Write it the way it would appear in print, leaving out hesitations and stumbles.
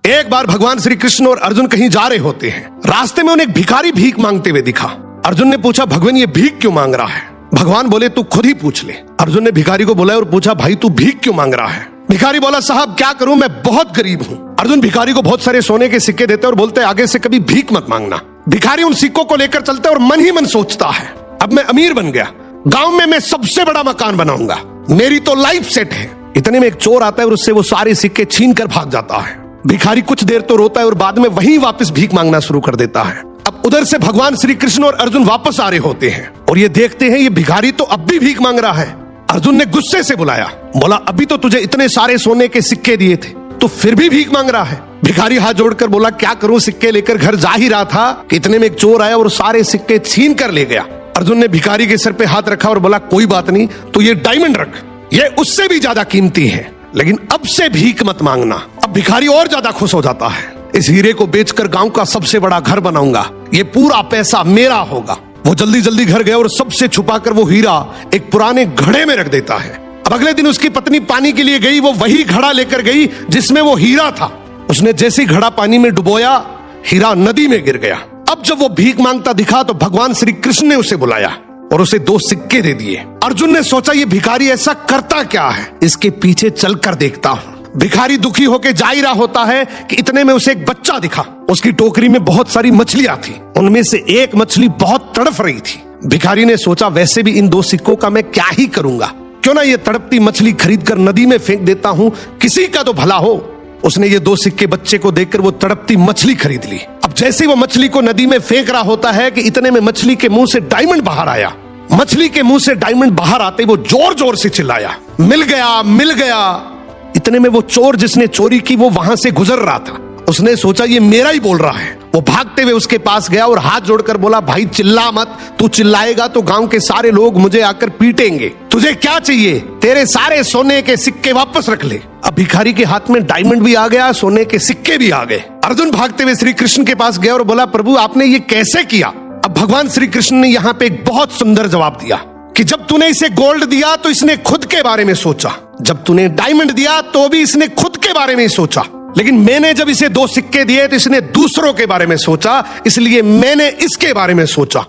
एक बार भगवान श्री कृष्ण और अर्जुन कहीं जा रहे होते हैं। रास्ते में उन्हें एक भिखारी भीख मांगते हुए दिखा। अर्जुन ने पूछा, भगवान ये भीख क्यों मांग रहा है? भगवान बोले, तू खुद ही पूछ ले। अर्जुन ने भिखारी को बुलाया और पूछा, भाई तू भीख क्यों मांग रहा है? भिखारी बोला, साहब क्या करूं, मैं बहुत गरीब हूं। अर्जुन भिखारी को बहुत सारे सोने के सिक्के देते और बोलते, आगे से कभी भीख मत मांगना। भिखारी उन सिक्कों को लेकर चलता और मन ही मन सोचता है, अब मैं अमीर बन गया, गांव में मैं सबसे बड़ा मकान बनाऊंगा, मेरी तो लाइफ सेट है। इतने में एक चोर आता है और उससे वो सारे सिक्के छीन कर भाग जाता है। भिखारी कुछ देर तो रोता है और बाद में वहीं वापस भीख मांगना शुरू कर देता है। अब उधर से भगवान श्री कृष्ण और अर्जुन वापस आ रहे होते हैं और ये देखते हैं ये भिखारी तो अब भी भीख मांग रहा है। अर्जुन ने गुस्से से बुलाया, बोला, अभी तो तुझे इतने सारे सोने के सिक्के दिए थे, तो फिर भी भीख मांग रहा है। भिखारी हाथ जोड़कर बोला, क्या करूं, सिक्के लेकर घर जा ही रहा था कि इतने में एक चोर आया और सारे सिक्के छीन कर ले गया। अर्जुन ने भिखारी के सर पे हाथ रखा और बोला, कोई बात नहीं, तो ये डायमंड रख, ये उससे भी ज्यादा कीमती है, लेकिन अब से भीख मत मांगना। अब भिखारी और ज्यादा खुश हो जाता है, इस हीरे को बेचकर गांव का सबसे बड़ा घर बनाऊंगा, ये पूरा पैसा मेरा होगा। वो जल्दी जल्दी घर गया और सबसे छुपाकर वो हीरा एक पुराने घड़े में रख देता है। अब अगले दिन उसकी पत्नी पानी के लिए गई, वो वही घड़ा लेकर गई जिसमें वो हीरा था। उसने जैसे ही घड़ा पानी में डुबोया, हीरा नदी में गिर गया। अब जब वो भीख मांगता दिखा तो भगवान श्री कृष्ण ने उसे बुलाया और उसे 2 सिक्के दे दिए। अर्जुन ने सोचा, ये भिखारी ऐसा करता क्या है, इसके पीछे चलकर देखता हूं। भिखारी दुखी होकर जा ही रहा होता है कि इतने में उसे एक बच्चा दिखा। उसकी टोकरी में बहुत सारी मछलियां थी, उनमें से एक मछली बहुत तड़फ रही थी। भिखारी ने सोचा, वैसे भी इन 2 सिक्कों का मैं क्या ही करूंगा, क्यों ना ये तड़पती मछली खरीद कर नदी में फेंक देता हूं, किसी का तो भला हो। उसने ये 2 सिक्के बच्चे को देकर वो तड़पती मछली खरीद ली। अब जैसे ही वो मछली को नदी में फेंक रहा होता है कि इतने में मछली के मुंह से डायमंड बाहर आया। मछली के मुंह से डायमंड बाहर आते वो जोर जोर से चिल्लाया, मिल गया, मिल गया। इतने में वो चोर जिसने चोरी की वो वहां से गुजर रहा था। उसने सोचा, ये मेरा ही बोल रहा है। वो भागते हुए उसके पास गया और हाथ जोड़कर बोला, भाई चिल्ला मत, तू चिल्लाएगा तो गांव के सारे लोग मुझे आकर पीटेंगे। तुझे क्या चाहिए? तेरे सारे सोने के सिक्के वापस रख ले। अब भिखारी के हाथ में डायमंड भी आ गया, सोने के सिक्के भी आ गए। अर्जुन भागते हुए श्री कृष्ण के पास गया और बोला, प्रभु आपने ये कैसे किया? अब भगवान श्री कृष्ण ने यहाँ पे एक बहुत सुंदर जवाब दिया कि जब तूने इसे गोल्ड दिया तो इसने खुद के बारे में सोचा, जब तूने डायमंड दिया तो भी इसने खुद के बारे में सोचा, लेकिन मैंने जब इसे 2 सिक्के दिए तो इसने दूसरों के बारे में सोचा, इसलिए मैंने इसके बारे में सोचा।